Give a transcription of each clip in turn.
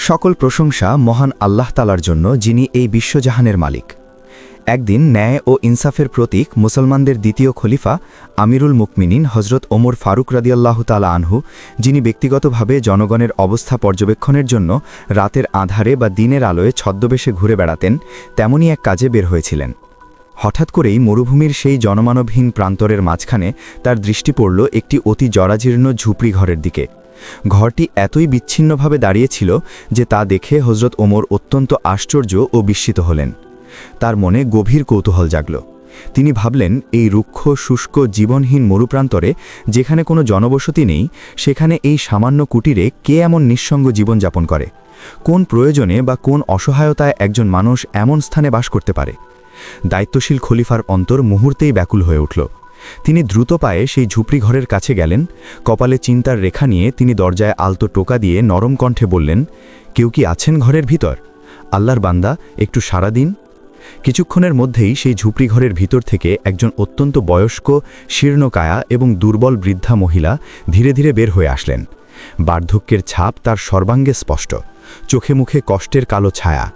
সকল প্রশংসা মহান আল্লাহ তালার জন্য, যিনি এই বিশ্বজাহানের মালিক। একদিন ন্যায় ও ইনসাফের প্রতীক মুসলমানদের দ্বিতীয় খলিফা আমিরুল মুকমিনিন হজরত ওমর ফারুক রাদিয়াল্লাহু তাআলা আনহু, যিনি ব্যক্তিগতভাবে জনগণের অবস্থা পর্যবেক্ষণের জন্য রাতের আঁধারে বা দিনের আলোয় ছদ্মবেশে ঘুরে বেড়াতেন, তেমনই এক কাজে বের হয়েছিলেন। হঠাৎ করেই মরুভূমির সেই জনমানবহীন প্রান্তরের মাঝখানে তার দৃষ্টি পড়ল একটি অতি জরাজীর্ণ ঝুপড়ি ঘরের দিকে। ঘরটি এতই বিচ্ছিন্নভাবে দাঁড়িয়েছিল যে তা দেখে হজরত ওমর অত্যন্ত আশ্চর্য ও বিস্মিত হলেন। তার মনে গভীর কৌতূহল জাগল। তিনি ভাবলেন, এই রুক্ষ শুষ্ক জীবনহীন মরুপ্রান্তরে যেখানে কোনো জনবসতি নেই, সেখানে এই সামান্য কুটিরে কে এমন নিঃসঙ্গ জীবনযাপন করে? কোন প্রয়োজনে বা কোন অসহায়তায় একজন মানুষ এমন স্থানে বাস করতে পারে? দায়িত্বশীল খলিফার অন্তর মুহূর্তেই ব্যাকুল হয়ে উঠল। তিনি দ্রুত পায়ে সেই ঝুপড়ি ঘরের কাছে গেলেন। কপালে চিন্তার রেখা নিয়ে তিনি দরজায় আলতো টোকা দিয়ে নরম কণ্ঠে বললেন, কেউ কি আছেন ঘরের ভিতর? আল্লাহর বান্দা, একটু সাড়া দিন। কিছুক্ষণের মধ্যেই সেই ঝুপড়ি ঘরের ভিতর থেকে একজন অত্যন্ত বয়স্ক, শীর্ণকায়া এবং দুর্বল বৃদ্ধা মহিলা ধীরে ধীরে বের হয়ে আসলেন। বার্ধক্যের ছাপ তার সর্বাঙ্গে স্পষ্ট, চোখে মুখে কষ্টের কালো ছায়া।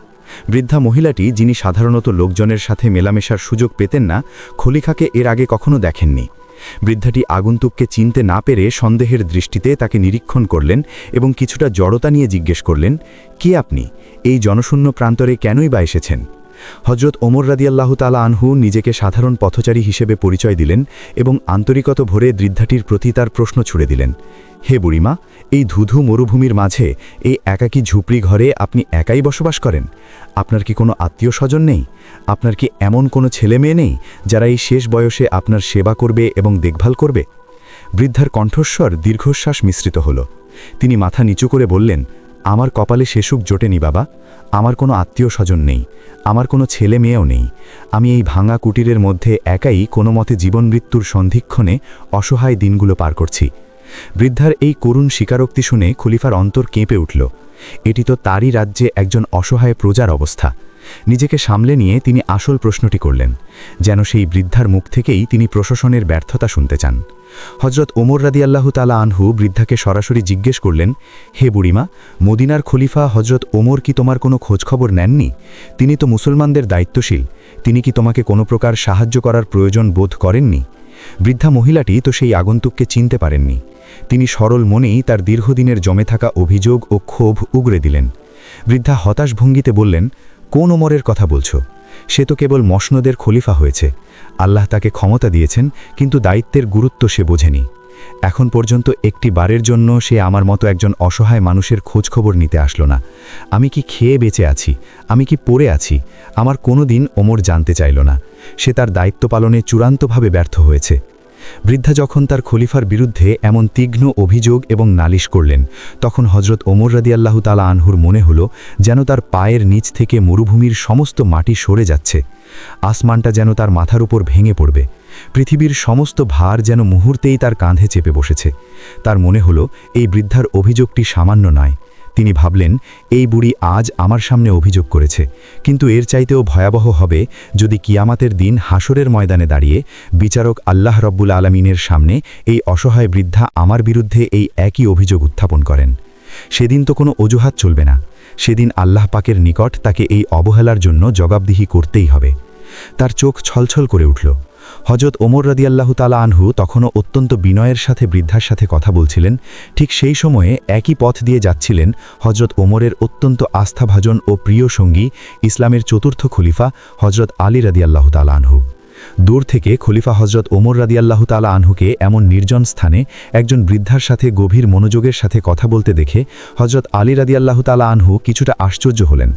বৃদ্ধা মহিলাটি, যিনি সাধারণত লোকজনের সাথে মেলামেশার সুযোগ পেতেন না, খলিফাকে এর আগে কখনো দেখেননি। বৃদ্ধাটি আগন্তুককে চিনতে না পেরে সন্দেহের দৃষ্টিতে তাকে নিরীক্ষণ করলেন এবং কিছুটা জড়তা নিয়ে জিজ্ঞেস করলেন, কে আপনি? এই জনশূন্য প্রান্তরে কেনই বা এসেছেন? হজরত ওমর রাদিয়াল্লাহু তাআলা আনহু নিজেকে সাধারণ পথচারী হিসেবে পরিচয় দিলেন এবং আন্তরিকতা ভরে বৃদ্ধাটির প্রতি তার প্রশ্ন ছুড়ে দিলেন, হে বুড়িমা, এই ধুধু মরুভূমির মাঝে এই একাকী ঝুপড়ি ঘরে আপনি একাই বসবাস করেন? আপনার কি কোনো আত্মীয় স্বজন নেই? আপনার কি এমন কোনো ছেলে মেয়ে নেই যারা এই শেষ বয়সে আপনার সেবা করবে এবং দেখভাল করবে? বৃদ্ধার কণ্ঠস্বর দীর্ঘশ্বাস মিশ্রিত হল। তিনি মাথা নিচু করে বললেন, আমার কপালে সে সুখ জোটেনি বাবা। আমার কোনো আত্মীয় স্বজন নেই, আমার কোনো ছেলে মেয়েও নেই। আমি এই ভাঙা কুটিরের মধ্যে একাই কোনো মতে জীবন মৃত্যুর সন্ধিক্ষণে অসহায় দিনগুলো পার করছি। বৃদ্ধার এই করুণ স্বীকারোক্তি শুনে খলিফার অন্তর কেঁপে উঠল। এটি তো তারই রাজ্যে একজন অসহায় প্রজার অবস্থা। নিজেকে সামলে নিয়ে তিনি আসল প্রশ্নটি করলেন, যেন সেই বৃদ্ধার মুখ থেকেই তিনি প্রশাসনের ব্যর্থতা শুনতে চান। হজরত ওমর রাদিয়াল্লাহু তাআলা আনহু বৃদ্ধাকে সরাসরি জিজ্ঞেস করলেন, হে বুড়িমা, মদিনার খলিফা হজরত ওমর কি তোমার কোনো খোঁজখবর নেননি? তিনি তো মুসলমানদের দায়িত্বশীল। তিনি কি তোমাকে কোনো প্রকার সাহায্য করার প্রয়োজন বোধ করেননি? বৃদ্ধা মহিলাটি তো সেই আগন্তুককে চিনতে পারেননি। তিনি সরল মনেই তার দীর্ঘদিনের জমে থাকা অভিযোগ ও ক্ষোভ উগরে দিলেন। বৃদ্ধা হতাশ ভঙ্গিতে বললেন, কোন ওমরের কথা বলছো? সে তো কেবল মসনদের খলিফা হয়েছে। আল্লাহ তাকে ক্ষমতা দিয়েছেন, কিন্তু দায়িত্বের গুরুত্ব সে বোঝেনি। এখন পর্যন্ত একটি বারের জন্য সে আমার মতো একজন অসহায় মানুষের খোঁজখবর নিতে আসলো না। আমি কি খেয়ে বেঁচে আছি, আমি কি পড়ে আছি, আমার কোনো দিন ওমর জানতে চাইল না। সে তার দায়িত্ব পালনে চূড়ান্তভাবে ব্যর্থ হয়েছে। বৃদ্ধা যখন তার খলিফার বিরুদ্ধে এমন তীক্ষ্ণ অভিযোগ এবং নালিশ করলেন, তখন হজরত ওমর রাদিয়াল্লাহু তাআলা আনহুর মনে হলো যেন তার পায়ের নিচ থেকে মরুভূমির সমস্ত মাটি সরে যাচ্ছে। আসমানটা যেন তার মাথার উপর ভেঙে পড়বে। পৃথিবীর সমস্ত ভার যেন মুহূর্তেই তার কাঁধে চেপে বসেছে। তার মনে হলো এই বৃদ্ধার অভিযোগটি সামান্য নয়। তিনি ভাবলেন, এই বুড়ি আজ আমার সামনে অভিযোগ করেছে, কিন্তু এর চাইতেও ভয়াবহ হবে যদি কিয়ামাতের দিন হাসরের ময়দানে দাঁড়িয়ে বিচারক আল্লাহ রব্বুল আলমিনের সামনে এই অসহায় বৃদ্ধা আমার বিরুদ্ধে এই একই অভিযোগ উত্থাপন করেন। সেদিন তো কোনো অজুহাত চলবে না। সেদিন আল্লাহ পাকের নিকট তাকে এই অবহেলার জন্য জবাবদিহি করতেই হবে। তার চোখ ছলছল করে উঠল। হজরত ওমর রাদিয়াল্লাহু তাআলা আনহু তখনও অত্যন্ত বিনয়ের সাথে বৃদ্ধার সাথে কথা বলছিলেন। ঠিক সেই সময়ে একই পথ দিয়ে যাচ্ছিলেন হজরত ওমরের অত্যন্ত আস্থাভাজন ও প্রিয় সঙ্গী, ইসলামের চতুর্থ খলিফা হজরত আলী রাদিয়াল্লাহু তাআলা আনহু। দূর থেকে খলিফা হজরত ওমর রাদিয়াল্লাহু তাআলা আনহুকে এমন নির্জন স্থানে একজন বৃদ্ধার সাথে গভীর মনোযোগের সাথে কথা বলতে দেখে হজরত আলী রাদিয়াল্লাহু তাআলা আনহু কিছুটা আশ্চর্য হলেন।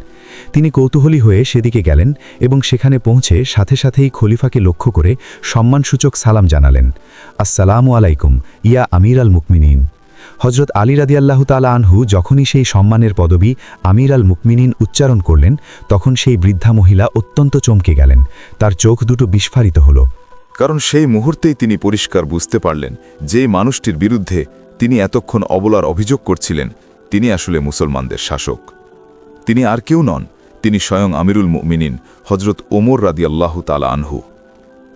তিনি কৌতূহলী হয়ে সেদিকে গেলেন এবং সেখানে পৌঁছে সাথে সাথেই খলিফাকে লক্ষ্য করে সম্মানসূচক সালাম জানালেন, আসসালামু আলাইকুম ইয়া আমির আল মুকমিনিন। হজরত আলী রাদিয়াল্লাহু তাআলা আনহু যখনই সেই সম্মানের পদবি আমির আল মুকমিনিন উচ্চারণ করলেন, তখন সেই বৃদ্ধা মহিলা অত্যন্ত চমকে গেলেন। তার চোখ দুটো বিস্ফারিত হল। কারণ সেই মুহূর্তেই তিনি পরিষ্কার বুঝতে পারলেন যে মানুষটির বিরুদ্ধে তিনি এতক্ষণ অবলার অভিযোগ করছিলেন, তিনি আসলে মুসলমানদের শাসক। তিনি আর কেউ নন, তিনি স্বয়ং আমিরুল মুমিনিন হজরত ওমর রাদিয়াল্লাহু তাআলা আনহু।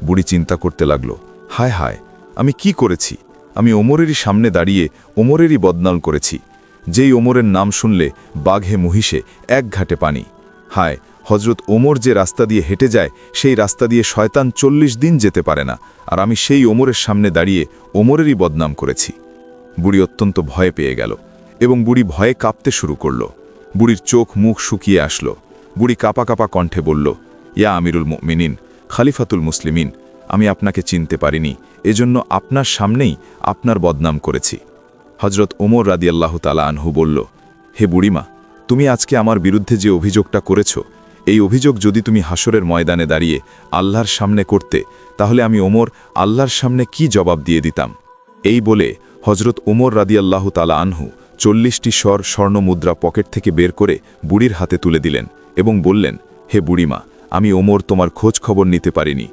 বুড়ি চিন্তা করতে লাগল, হায় হায়, আমি কি করেছি? আমি ওমরেরই সামনে দাঁড়িয়ে ওমরেরই বদনাম করেছি। যেই ওমরের নাম শুনলে বাঘে মহিষে এক ঘাটে পানি। হায়, হজরত ওমর যে রাস্তা দিয়ে হেঁটে যায় সেই রাস্তা দিয়ে শয়তান 40 দিন যেতে পারে না, আর আমি সেই ওমরের সামনে দাঁড়িয়ে ওমরেরই বদনাম করেছি। বুড়ি অত্যন্ত ভয় পেয়ে গেল এবং বুড়ি ভয়ে কাঁপতে শুরু করল। বুড়ির চোখ মুখ শুকিয়ে আসলো। বুড়ি কাঁপা কাঁপা কণ্ঠে বলল, ইয়া আমিরুল মুমিনিন, খালিফাতুল মুসলিমিন, আমি আপনাকে চিনতে পারিনি, এজন্য আপনার সামনেই আপনার বদনাম করেছি। হজরত ওমর রাদিয়াল্লাহু তাআলা আনহু বলল, হে বুড়িমা, তুমি আজকে আমার বিরুদ্ধে যে অভিযোগটা করেছ, এই অভিযোগ যদি তুমি হাসরের ময়দানে দাঁড়িয়ে আল্লাহর সামনে করতে, তাহলে আমি ওমর আল্লাহর সামনে কি জবাব দিয়ে দিতাম। এই বলে হজরত ওমর রাদিয়াল্লাহু তাআলা আনহু 40টি স্বর্ণ মুদ্রা পকেট থেকে বের করে বুড়ির হাতে তুলে দিলেন এবং বললেন, হে বুড়িমা, আমি ওমর তোমার খোঁজ খবর নিতে পারিনি।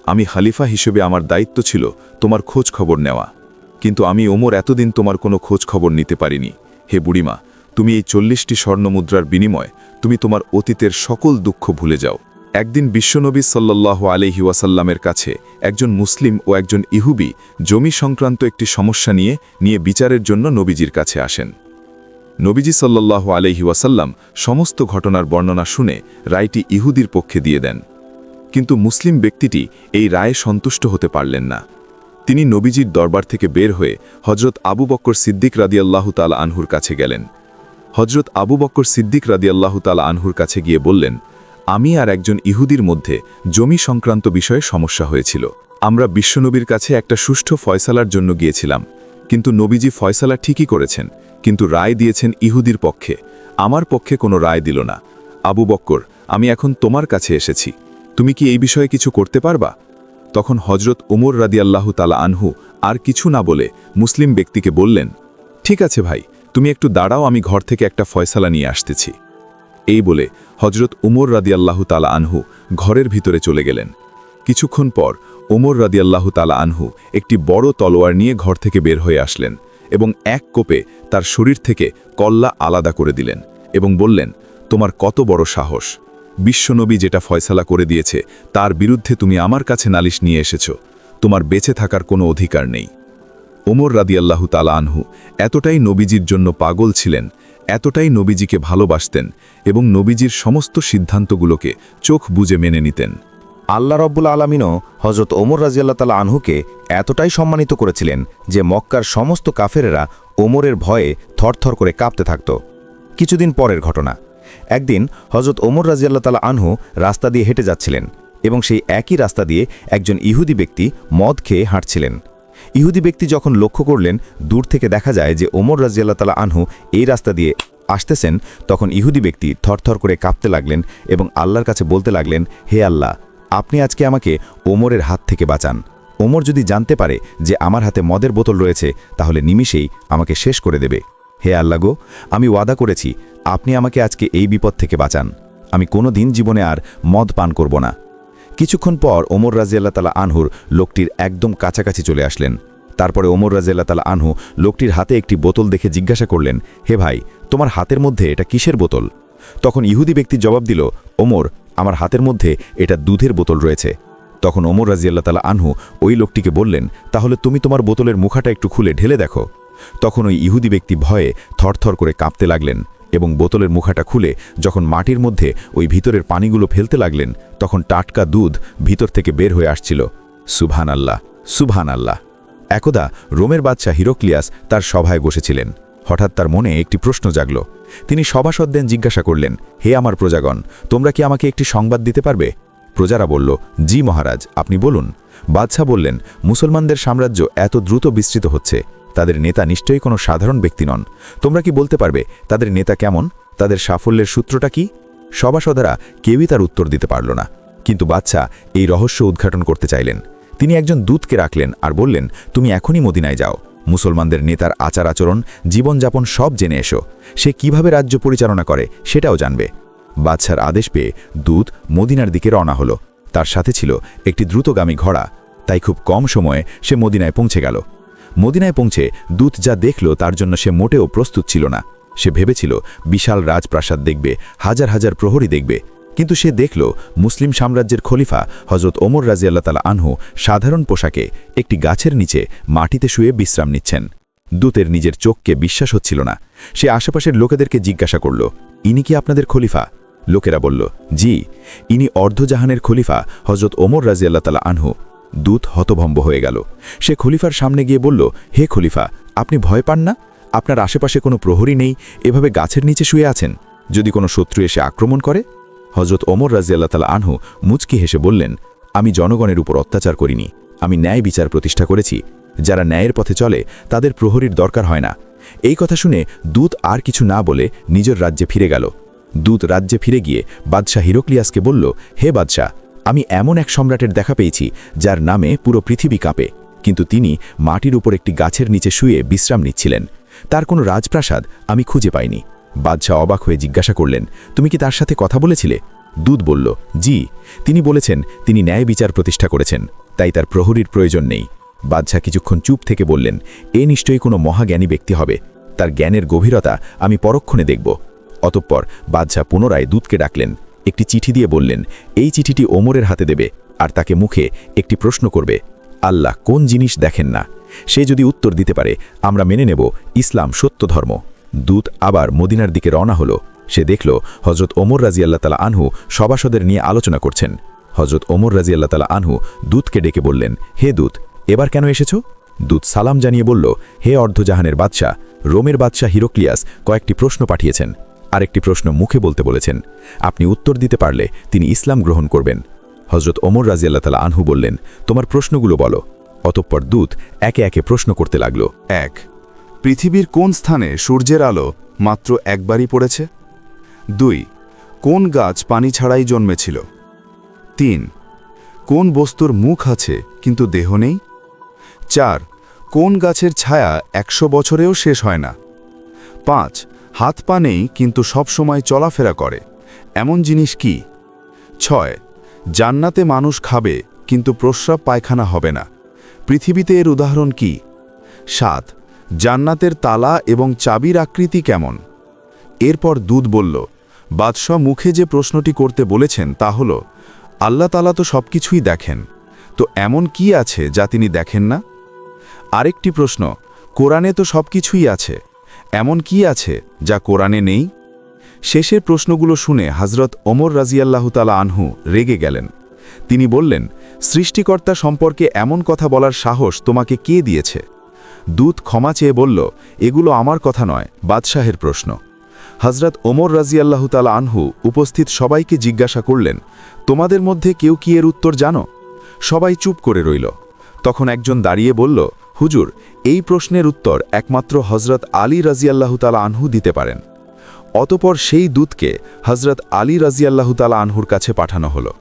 আমি খালিফা হিসেবে আমার দায়িত্ব ছিল তোমার খোঁজ খবর নেওয়া, কিন্তু আমি ওমর এতদিন তোমার কোনো খোঁজ খবর নিতে পারিনি। হে বুড়িমা, তুমি এই 40টি স্বর্ণ মুদ্রার বিনিময়ে তুমি তোমার অতীতের সকল দুঃখ ভুলে যাও। একদিন বিশ্বনবী সাল্লাল্লাহু আলাইহি ওয়াসাল্লামের কাছে একজন মুসলিম ও একজন ইহুদি জমি সংক্রান্ত একটি সমস্যা নিয়ে বিচারের জন্য নবীজির কাছে আসেন। নবীজি সাল্লাল্লাহু আলাইহি ওয়াসাল্লাম সমস্ত ঘটনার বর্ণনা শুনে রায়টি ইহুদির পক্ষে দিয়ে দেন, কিন্তু মুসলিম ব্যক্তিটি এই রায়ে সন্তুষ্ট হতে পারলেন না। তিনি নবীজির দরবার থেকে বের হয়ে হজরত আবু বকর সিদ্দিক রাদিয়াল্লাহু তাআলা আনহুর কাছে গেলেন। হজরত আবু বকর সিদ্দিক রাদিয়াল্লাহু তাআলা আনহুর কাছে গিয়ে বললেন, আমি আর একজন ইহুদির মধ্যে জমি সংক্রান্ত বিষয়ে সমস্যা হয়েছিল। আমরা বিশ্বনবীর কাছে একটা সুষ্ঠু ফয়সালার জন্য গিয়েছিলাম, কিন্তু নবীজি ফয়সালা ঠিকই করেছেন, কিন্তু রায় দিয়েছেন ইহুদির পক্ষে, আমার পক্ষে কোনো রায় দিল না। আবু বকর, আমি এখন তোমার কাছে এসেছি, তুমি কি এই বিষয়ে কিছু করতে পারবা? তখন হজরত ওমর রাদিয়াল্লাহু তাআলা আনহু আর কিছু না বলে মুসলিম ব্যক্তিকে বললেন, ঠিক আছে ভাই, তুমি একটু দাঁড়াও, আমি ঘর থেকে একটা ফয়সালা নিয়ে আসতেছি। এই বলে হজরত ওমর রাদিয়াল্লাহু তাআলা আনহু ঘরের ভিতরে চলে গেলেন। কিছুক্ষণ পর ওমর রাদিয়াল্লাহু তাআলা আনহু একটি বড় তলোয়ার নিয়ে ঘর থেকে বের হয়ে আসলেন এবং এক কোপে তার শরীর থেকে কল্লা আলাদা করে দিলেন এবং বললেন, তোমার কত বড় সাহস! বিশ্বনবী যেটা ফয়সালা করে দিয়েছে তার বিরুদ্ধে তুমি আমার কাছে নালিশ নিয়ে এসেছ, তোমার বেঁচে থাকার কোনো অধিকার নেই। ওমর রাদিয়াল্লাহু তাআলা আনহু এতটাই নবীজির জন্য পাগল ছিলেন, এতটাই নবীজিকে ভালোবাসতেন এবং নবীজির সমস্ত সিদ্ধান্তগুলোকে চোখ বুজে মেনে নিতেন। আল্লাহ রব্বুল আলামিনও হজরত ওমর রাদিয়াল্লাহু তাআলা আনহুকে এতটাই সম্মানিত করেছিলেন যে মক্কার সমস্ত কাফেরেরা ওমরের ভয়ে থরথর করে কাঁপতে থাকত। কিছুদিন পরের ঘটনা, একদিন হজরত ওমর রাদিয়াল্লাহু তাআলা আনহু রাস্তা দিয়ে হেঁটে যাচ্ছিলেন এবং সেই একই রাস্তা দিয়ে একজন ইহুদি ব্যক্তি মদ খেয়ে হাঁটছিলেন। ইহুদি ব্যক্তি যখন লক্ষ্য করলেন দূর থেকে দেখা যায় যে ওমর রাদিয়াল্লাহু তাআলা আনহু এই রাস্তা দিয়ে আসতেছেন, তখন ইহুদি ব্যক্তি থরথর করে কাঁপতে লাগলেন এবং আল্লাহর কাছে বলতে লাগলেন, হে আল্লাহ, আপনি আজকে আমাকে ওমরের হাত থেকে বাঁচান। ওমর যদি জানতে পারে যে আমার হাতে মদের বোতল রয়েছে তাহলে নিমিষেই আমাকে শেষ করে দেবে। হে আল্লাহ গো, আমি ওয়াদা করেছি আপনি আমাকে আজকে এই বিপদ থেকে বাঁচান, আমি কোনো দিন জীবনে আর মদ পান করব না। কিছুক্ষণ পর ওমর রাদিয়াল্লাহু তাআলা আনহুর লোকটির একদম কাছাকাছি চলে আসলেন। তারপরে ওমর রাদিয়াল্লাহু তাআলা আনহু লোকটির হাতে একটি বোতল দেখে জিজ্ঞাসা করলেন, হে ভাই, তোমার হাতের মধ্যে এটা কিসের বোতল? তখন ইহুদি ব্যক্তি জবাব দিল, ওমর, আমার হাতের মধ্যে এটা দুধের বোতল রয়েছে। তখন ওমর রাদিয়াল্লাহু তাআলা আনহু ওই লোকটিকে বললেন, তাহলে তুমি তোমার বোতলের মুখাটা একটু খুলে ঢেলে দেখো। তখন ওই ইহুদি ব্যক্তি ভয়ে থরথর করে কাঁপতে লাগলেন এবং বোতলের মুখাটা খুলে যখন মাটির মধ্যে ওই ভিতরের পানিগুলো ফেলতে লাগলেন, তখন টাটকা দুধ ভিতর থেকে বের হয়ে আসছিল। সুবহানাল্লাহ, সুবহানাল্লাহ। একদা রোমের বাদশাহ হিরোক্লিয়াস তার সভায় বসেছিলেন। হঠাৎ তার মনে একটি প্রশ্ন জাগল। তিনি সভাসদদের জিজ্ঞাসা করলেন, হে আমার প্রজাগণ, তোমরা কি আমাকে একটি সংবাদ দিতে পারবে? প্রজারা বলল, জি মহারাজ, আপনি বলুন। বাদশাহ বললেন, মুসলমানদের সাম্রাজ্য এত দ্রুত বিস্তৃত হচ্ছে, তাদের নেতা নিশ্চয়ই কোনো সাধারণ ব্যক্তি নন। তোমরা কি বলতে পারবে তাদের নেতা কেমন, তাদের সাফল্যের সূত্রটা কি? সভাসদেরা কেউই তার উত্তর দিতে পারল না, কিন্তু বাদশাহ এই রহস্য উদ্ঘাটন করতে চাইলেন। তিনি একজন দূতকে রাখলেন আর বললেন, তুমি এখনই মদিনায় যাও, মুসলমানদের নেতার আচার আচরণ, জীবনযাপন সব জেনে এসো, সে কিভাবে রাজ্য পরিচালনা করে সেটাও জানবে। বাদশার আদেশ পেয়ে দূত মদিনার দিকে রওনা হলো। তার সাথে ছিল একটি দ্রুতগামী ঘোড়া, তাই খুব কম সময়ে সে মদিনায় পৌঁছে গেল। মদিনায় পৌঁছে দূত যা দেখল তার জন্য সে মোটেও প্রস্তুত ছিল না। সে ভেবেছিল বিশাল রাজপ্রাসাদ দেখবে, হাজার হাজার প্রহরী দেখবে, কিন্তু সে দেখল মুসলিম সাম্রাজ্যের খলিফা হজরত ওমর রাদিয়াল্লাহু তাআলা আনহু সাধারণ পোশাকে একটি গাছের নিচে মাটিতে শুয়ে বিশ্রাম নিচ্ছেন। দূতের নিজের চোখকে বিশ্বাস হচ্ছিল না। সে আশেপাশের লোকেদেরকে জিজ্ঞাসা করল, ইনি কি আপনাদের খলিফা? লোকেরা বলল, জি, ইনি অর্ধজাহানের খলিফা হজরত ওমর রাজিয়াল্লাহ তাআলা আনহু। দূত হতভম্ব হয়ে গেল। সে খলিফার সামনে গিয়ে বলল, হে খলিফা, আপনি ভয় পান না? আপনার আশেপাশে কোনো প্রহরী নেই, এভাবে গাছের নিচে শুয়ে আছেন। যদি কোনো শত্রু এসে আক্রমণ করে? হজরত ওমর রাজিয়াল্লাহ তাআলা আনহু মুচকি হেসে বললেন, আমি জনগণের উপর অত্যাচার করিনি, আমি ন্যায় বিচার প্রতিষ্ঠা করেছি। যারা ন্যায়ের পথে চলে তাদের প্রহরীর দরকার হয় না। এই কথা শুনে দূত আর কিছু না বলে নিজের রাজ্যে ফিরে গেল। দূত রাজ্যে ফিরে গিয়ে বাদশাহ হিরোক্লিয়াসকে বলল, হে বাদশাহ, আমি এমন এক সম্রাটের দেখা পেয়েছি যার নামে পুরো পৃথিবী কাঁপে, কিন্তু তিনি মাটির উপর একটি গাছের নিচে শুয়ে বিশ্রাম নিচ্ছিলেন। তার কোনো রাজপ্রাসাদ আমি খুঁজে পাইনি। বাদশাহ অবাক হয়ে জিজ্ঞাসা করলেন, তুমি কি তার সাথে কথা বলেছিলে? দূত বলল, জি, তিনি বলেছেন তিনি ন্যায় বিচার প্রতিষ্ঠা করেছেন, তাই তার প্রহরীর প্রয়োজন নেই। বাদশাহ কিছুক্ষণ চুপ থেকে বললেন, এ নিশ্চয়ই কোনো মহাজ্ঞানী ব্যক্তি হবে, তার জ্ঞানের গভীরতা আমি পরক্ষণে দেখব। অতঃপর বাদশাহ পুনরায় দূতকে ডাকলেন, একটি চিঠি দিয়ে বললেন, এই চিঠিটি ওমরের হাতে দেবে আর তাকে মুখে একটি প্রশ্ন করবে, আল্লাহ কোন জিনিস দেখেন না? সে যদি উত্তর দিতে পারে আমরা মেনে নেব ইসলাম সত্য ধর্ম। দূত আবার মদিনার দিকে রওনা হলো। সে দেখল হজরত ওমর রাজিয়াল্লাহ তাআলা আনহু সভাসদের নিয়ে আলোচনা করছেন। হজরত ওমর রাজিয়াল্লাহ তাআলা আনহু দূতকে ডেকে বললেন, হে দূত, এবার কেন এসেছ? দূত সালাম জানিয়ে বলল, হে অর্ধজাহানের বাদশাহ, রোমের বাদশাহ হিরোক্লিয়াস কয়েকটি প্রশ্ন পাঠিয়েছেন, আরেকটি প্রশ্ন মুখে বলতে বলেছেন। আপনি উত্তর দিতে পারলে তিনি ইসলাম গ্রহণ করবেন। হজরত ওমর রাজিয়াল্লাহ তাআলা আনহু বললেন, তোমার প্রশ্নগুলো বলো। অতঃপর দূত একে একে প্রশ্ন করতে লাগল। 1. পৃথিবীর কোন স্থানে সূর্যের আলো মাত্র একবারই পড়েছে? 2. কোন গাছ পানি ছাড়াই জন্মেছিল? 3. কোন বস্তুর মুখ আছে কিন্তু দেহ নেই? 4. কোন গাছের ছায়া 100 বছরেও শেষ হয় না? 5. হাত পা নেই কিন্তু সব সময় চলাফেরা করে, এমন জিনিস কি? 6. জান্নাতে মানুষ খাবে কিন্তু প্রস্রাব পায়খানা হবে না, পৃথিবীতে এর উদাহরণ কি? 7. জান্নাতের তালা এবং চাবির আকৃতি কেমন? এরপর দূত বলল, বাদশাহ মুখে যে প্রশ্নটি করতে বলেছেন তা হল, আল্লাহ তাআলা তো সব কিছুই দেখেন, তো এমন কি আছে যা তিনি দেখেন না? আরেকটি প্রশ্ন, কোরআনে তো সব কিছুই আছে, এমন কি আছে যা কোরআনে নেই? শেষের প্রশ্নগুলো শুনে হযরত ওমর রাজিয়াল্লাহু তাআলা আনহু রেগে গেলেন। তিনি বললেন, সৃষ্টিকর্তা সম্পর্কে এমন কথা বলার সাহস তোমাকে কে দিয়েছে? দূত ক্ষমা চেয়ে বলল, এগুলো আমার কথা নয়, বাদশাহের প্রশ্ন। হযরত ওমর রাজিয়াল্লাহু তাআলা আনহু উপস্থিত সবাইকে জিজ্ঞাসা করলেন, তোমাদের মধ্যে কেউ কি এর উত্তর জানো? সবাই চুপ করে রইল। তখন একজন দাঁড়িয়ে বলল, হুজুর, এই প্রশ্নের উত্তর একমাত্র হযরত আলী রাজিয়াল্লাহু তাআলা আনহু দিতে পারেন। অতঃপর সেই দূতকে হযরত আলী রাজিয়াল্লাহু তাআলা আনহুর কাছে পাঠানো হলো।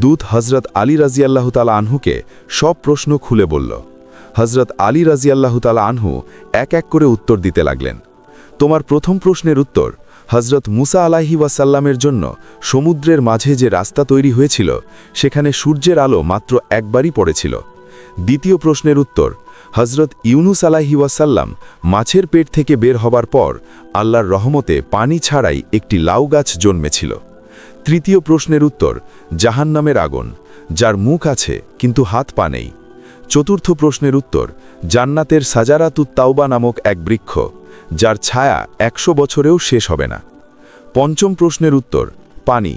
দূত হযরত আলী রাজিয়াল্লাহু তাআলা আনহুকে সব প্রশ্ন খুলে বলল। হযরত আলী রাজিয়াল্লাহু তাআলা আনহু এক এক করে উত্তর দিতে লাগলেন। তোমার প্রথম প্রশ্নের উত্তর, হযরত মুসা আলাইহি ওয়াসাল্লামের জন্য সমুদ্রের মাঝে যে রাস্তা তৈরি হয়েছিল সেখানে সূর্যের আলো মাত্র একবারই পড়েছিল। দ্বিতীয় প্রশ্নের উত্তর, হযরত ইউনুস আলাইহি ওয়াসাল্লাম মাছের পেট থেকে বের হবার পর আল্লাহর রহমতে পানি ছাড়াই একটি লাউ গাছ জন্মেছিল। তৃতীয় প্রশ্নের উত্তর, জাহান্নামের আগুন, যার মুখ আছে কিন্তু হাত পা নেই। চতুর্থ প্রশ্নের উত্তর, জান্নাতের সাজারাতুত তাওবা নামক এক বৃক্ষ, যার ছায়া 100 বছরেও শেষ হবে না। পঞ্চম প্রশ্নের উত্তর, পানি,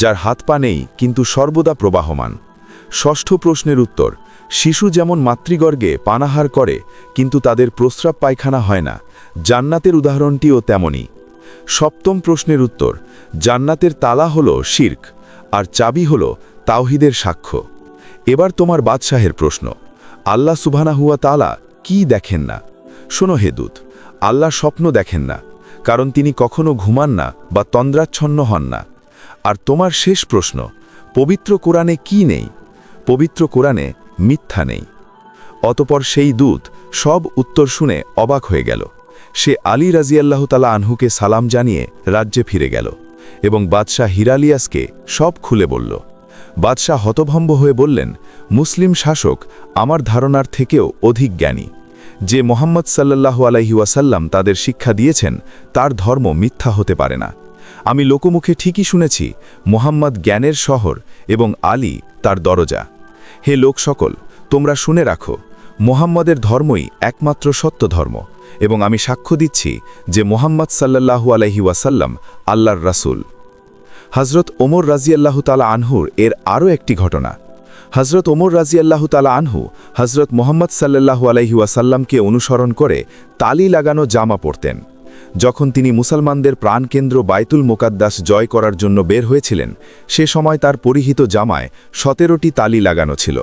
যার হাত পা নেই কিন্তু সর্বদা প্রবাহমান। ষষ্ঠ প্রশ্নের উত্তর, শিশু যেমন মাতৃগর্গে পানাহার করে কিন্তু তাদের প্রস্রাব পায়খানা হয় না, জান্নাতের উদাহরণটিও তেমনই। সপ্তম প্রশ্নের উত্তর, জান্নাতের তালা হলো শিরক আর চাবি হলো তাওহীদের সাক্ষ্য। এবার তোমার বাদশাহের প্রশ্ন, আল্লাহ সুবহানাহু ওয়া তাআলা কি দেখেন না? শোনো হে দূত, আল্লাহ স্বপ্ন দেখেন না, কারণ তিনি কখনো ঘুমান না বা তন্দ্রাচ্ছন্ন হন না। আর তোমার শেষ প্রশ্ন, পবিত্র কোরআনে কি নেই? পবিত্র কোরআনে মিথ্যা নেই। অতঃপর সেই দূত সব উত্তর শুনে অবাক হয়ে গেল। সে আলী রাজিয়াল্লাহু তাআলা আনহুকে সালাম জানিয়ে রাজ্যে ফিরে গেল এবং বাদশাহ হিরালিয়াসকে সব খুলে বলল। বাদশাহ হতভম্ব হয়ে বললেন, মুসলিম শাসক আমার ধারণার থেকেও অধিক জ্ঞানী। যে মুহাম্মদ সাল্লাল্লাহু আলাইহি ওয়াসাল্লাম তাদের শিক্ষা দিয়েছেন তার ধর্ম মিথ্যা হতে পারে না। আমি লোকমুখে ঠিকই শুনেছি মুহাম্মদ জ্ঞানের শহর এবং আলী তার দরজা। হে লোক সকল, তোমরা শুনে রাখো, মোহাম্মদের ধর্মই একমাত্র সত্য ধর্ম এবং আমি সাক্ষ্য দিচ্ছি যে মোহাম্মদ সাল্লাল্লাহু আলাইহি ওয়াসাল্লাম আল্লাহর রাসূল। হযরত ওমর রাদিয়াল্লাহু তাআলা আনহুর এর আরও একটি ঘটনা। হযরত ওমর রাদিয়াল্লাহু তাআলা আনহু হযরত মোহাম্মদ সাল্লাল্লাহু আলাইহি ওয়াসাল্লামকে অনুসরণ করে তালি লাগানো জামা পরতেন। যখন তিনি মুসলমানদের প্রাণকেন্দ্র বাইতুল মোকাদ্দাস জয় করার জন্য বের হয়েছিলেন, সে সময় তার পরিহিত জামায় 17টি তালি লাগানো ছিল।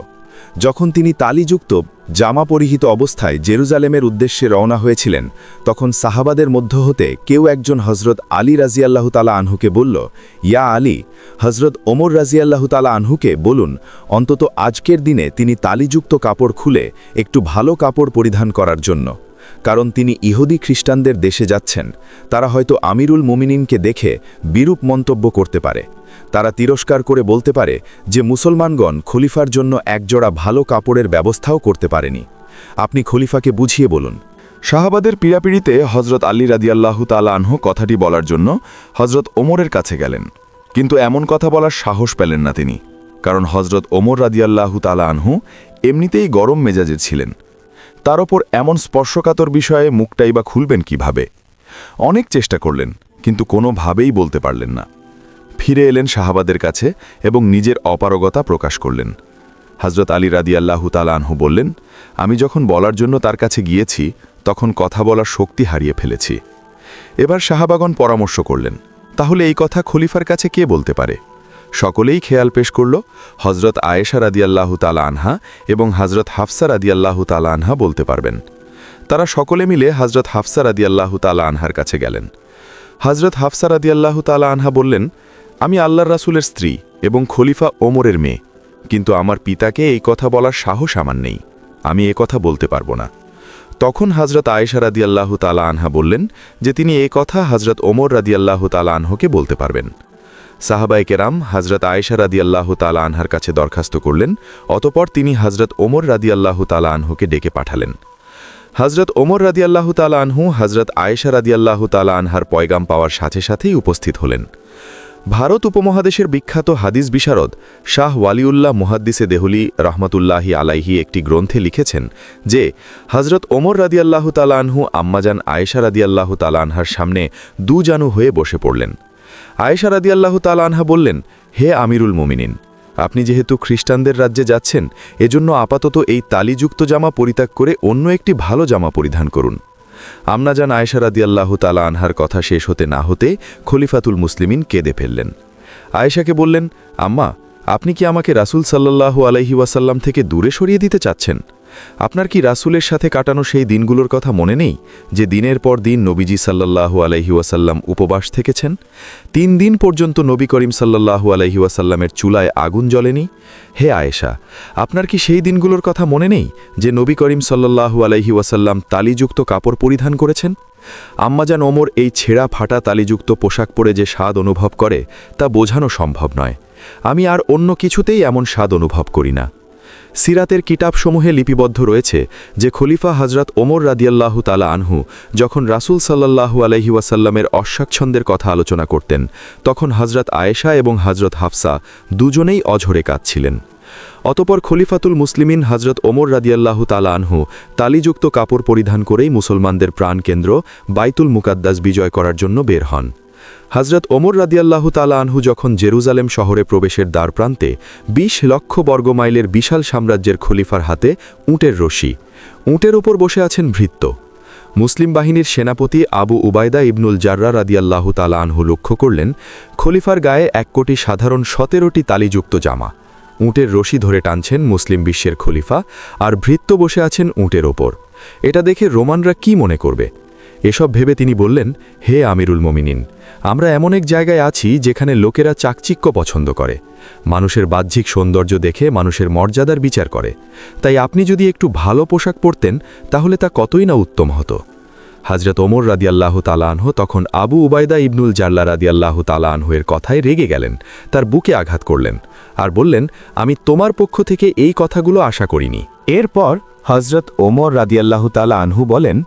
যখন তিনি তালিযুক্ত জামা পরিহিত অবস্থায় জেরুজালেমের উদ্দেশ্যে রওনা হয়েছিলেন, তখন সাহাবাদের মধ্য হতে কেউ একজন হযরত আলী রাদিয়াল্লাহু তাআলা আনহুকে বলল, ইয়া আলী, হযরত ওমর রাদিয়াল্লাহু তাআলা আনহুকে বলুন অন্তত আজকের দিনে তিনি তালিযুক্ত কাপড় খুলে একটু ভালো কাপড় পরিধান করার জন্য, কারণ তিনি ইহুদি খ্রিস্টানদের দেশে যাচ্ছেন। তারা হয়তো আমিরুল মুমিনিনকে দেখে বিরূপ মন্তব্য করতে পারে। তারা তিরস্কার করে বলতে পারে যে মুসলমানগণ খলিফার জন্য একজোড়া ভালো কাপড়ের ব্যবস্থাও করতে পারেনি। আপনি খলিফাকে বুঝিয়ে বলুন। সাহাবাদের পীড়াপিড়িতে হযরত আলী রাদিয়াল্লাহু তাআলা আনহু কথাটি বলার জন্য হযরত ওমরের কাছে গেলেন, কিন্তু এমন কথা বলার সাহস পেলেন না তিনি, কারণ হযরত ওমর রাদিয়াল্লাহু তাআলা আনহু এমনিতেই গরম মেজাজের ছিলেন। তার ওপর এমন স্পর্শকাতর বিষয়ে মুখটাই বা খুলবেন কিভাবে? অনেক চেষ্টা করলেন, কিন্তু কোনোভাবেই বলতে পারলেন না। ফিরে এলেন সাহাবাদের কাছে এবং নিজের অপারগতা প্রকাশ করলেন। হযরত আলী রাদিয়াল্লাহু তাআলা আনহু বললেন, আমি যখন বলার জন্য তার কাছে গিয়েছি তখন কথা বলার শক্তি হারিয়ে ফেলেছি। এবার সাহাবাগণ পরামর্শ করলেন, তাহলে এই কথা খলিফার কাছে কে বলতে পারে? সকলেই খেয়াল পেশ করল হযরত আয়েশা রাদিয়াল্লাহু তাআলা আনহা এবং হযরত হাফসা রাদিয়াল্লাহু তাআলা আনহা বলতে পারবেন। তারা সকলে মিলে হযরত হাফসা রাদিয়াল্লাহু তাআলা আনহার কাছে গেলেন। হযরত হাফসা রাদিয়াল্লাহু তাআলা আনহা বললেন, আমি আল্লাহর রাসূলের স্ত্রী এবং খলিফা ওমরের মেয়ে, কিন্তু আমার পিতাকে এই কথা বলার সাহস আমার নেই, আমি এ কথা বলতে পারবো না। তখন হযরত আয়েশা রাদিয়াল্লাহু তাআলা আনহা বললেন যে তিনি এই কথা হযরত ওমর রাদিয়াল্লাহু তাআলা আনহুকে বলতে পারবেন। সাহাবায়ে কেরাম হযরত আয়েশা রাদিয়াল্লাহু তাআলা আনহার কাছে দরখাস্ত করলেন। অতঃপর তিনি হযরত ওমর রাদিয়াল্লাহু তাআলা আনহুকে ডেকে পাঠালেন। হযরত ওমর রাদিয়াল্লাহু তাআলা আনহু হযরত আয়েশা রাদিয়াল্লাহু তাআলা আনহার পয়গাম পাওয়ার সাথে সাথেই উপস্থিত হলেন। ভারত উপমহাদেশের বিখ্যাত হাদিস বিশারদ শাহ ওয়ালিউল্লাহ মুহাদ্দিসে দেহলি রহমাতুল্লাহি আলাইহি একটি গ্রন্থে লিখেছেন যে হযরত ওমর রাদিয়াল্লাহু তাআলা আনহু আম্মাজান আয়েশা রাদিয়াল্লাহু তাআলা আনহার সামনে দুজানু হয়ে বসে পড়লেন। আয়েশা রাদিয়াল্লাহু তাআলা আনহা বললেন, হে আমিরুল মুমিনিন, আপনি যেহেতু খ্রিস্টানদের রাজ্যে যাচ্ছেন, এজন্য আপাতত এই তালিযুক্ত জামা পরিত্যাগ করে অন্য একটি ভালো জামা পরিধান করুন। আম্মাজান আয়েশা রাদিয়াল্লাহু তাআলা আনহার কথা শেষ হতে না হতে খলিফাতুল মুসলিমিন কেঁদে ফেললেন। আয়েশাকে বললেন, আম্মা, আপনি কি আমাকে রাসূল সাল্লাল্লাহু আলাইহি ওয়াসাল্লাম থেকে দূরে সরিয়ে দিতে চাচ্ছেন? আপনার কি রাসূলের সাথে কাটানো সেই দিনগুলোর কথা মনে নেই যে দিনের পর দিন নবীজি সাল্লাল্লাহু আলাইহি ওয়াসাল্লাম উপবাস থেকেছেন? 3 দিন পর্যন্ত নবী করিম সাল্লাল্লাহু আলাইহি ওয়াসাল্লামের চুলায় আগুন জ্বলেনি। হে আয়েশা, আপনার কি সেই দিনগুলোর কথা মনে নেই যে নবী করিম সাল্লাল্লাহু আলাইহি ওয়াসাল্লাম তালিযুক্ত কাপড় পরিধান করেছেন? আম্মাজান ওমর এই ছেঁড়া ফাটা তালিযুক্ত পোশাক পরে যে স্বাদ অনুভব করে তা বোঝানো সম্ভব নয়। আমি আর অন্য কিছুতেই এমন স্বাদ অনুভব করি না। সিরাতের কিতাবসমূহে লিপিবদ্ধ রয়েছে যে খলিফা হযরত ওমর রাদিয়াল্লাহু তাআলা আনহু যখন রাসূল সাল্লাল্লাহু আলাইহি ওয়াসাল্লামের অস্বাচ্ছন্দ্যের কথা আলোচনা করতেন, তখন হযরত আয়েশা এবং হযরত হাফসা দুজনেই অঝরে কাঁদছিলেন। অতঃপর খলিফাতুল মুসলিমিন হযরত ওমর রাদিয়াল্লাহু তাআলা আনহু তালিযুক্ত কাপড় পরিধান করেই মুসলমানদের প্রাণকেন্দ্র বাইতুল মুকাদ্দাস বিজয় করার জন্য বের হন। হযরত ওমর রাদিয়াল্লাহু তাআলা আনহু যখন জেরুজালেম শহরে প্রবেশের দ্বারপ্রান্তে 20 লক্ষ বর্গমাইলের বিশাল সাম্রাজ্যের খলিফার হাতে উটের রশি, উটের ওপর বসে আছেন ভৃত্য। মুসলিম বাহিনীর সেনাপতি আবু উবায়দা ইবনুল জাররা রাদিয়াল্লাহু তাআলা আনহু লক্ষ্য করলেন খলিফার গায়ে 1 কোটি সাধারণ 17টি তালিযুক্ত জামা। উটের রশি ধরে টানছেন মুসলিম বিশ্বের খলিফা, আর ভৃত্য বসে আছেন উটের ওপর। এটা দেখে রোমানরা কি মনে করবে? এসব ভেবে তিনি বললেন, হে আমিরুল মুমিনিন, আমরা এমন এক জায়গায় আছি যেখানে লোকেরা চাকচিক্য পছন্দ করে, মানুষের বাহ্যিক সৌন্দর্য দেখে মানুষের মর্যাদার বিচার করে। তাই আপনি যদি একটু ভালো পোশাক পরতেন তাহলে তা কতই না উত্তম হতো। হযরত ওমর রাদিয়াল্লাহু তাআলা আনহু তখন আবু উবায়দা ইবনুল জাররা রাদিয়াল্লাহু তাআলা আনহুর কথায় রেগে গেলেন, তার বুকে আঘাত করলেন আর বললেন, আমি তোমার পক্ষ থেকে এই কথাগুলো আশা করিনি। এরপর হযরত ওমর রাদিয়াল্লাহু তাআলা আনহু বলেন,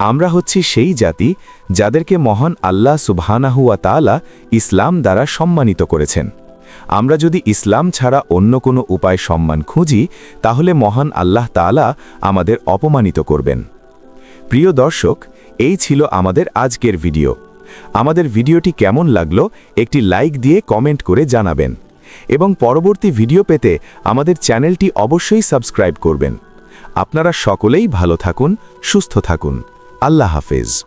আমরা হচ্ছি সেই জাতি যাদেরকে মহান আল্লাহ সুবহানাহু ওয়া তাআলা ইসলাম দ্বারা সম্মানিত করেছেন। আমরা যদি ইসলাম ছাড়া অন্য কোনো উপায় সম্মান খুঁজি তাহলে মহান আল্লাহ তাআলা আমাদের অপমানিত করবেন। প্রিয় দর্শক, এই ছিল আমাদের আজকের ভিডিও। আমাদের ভিডিওটি কেমন লাগলো একটি লাইক দিয়ে কমেন্ট করে জানাবেন এবং পরবর্তী ভিডিও পেতে আমাদের চ্যানেলটি অবশ্যই সাবস্ক্রাইব করবেন। আপনারা সকলেই ভালো থাকুন, সুস্থ থাকুন। আল্লাহ হাফেজ।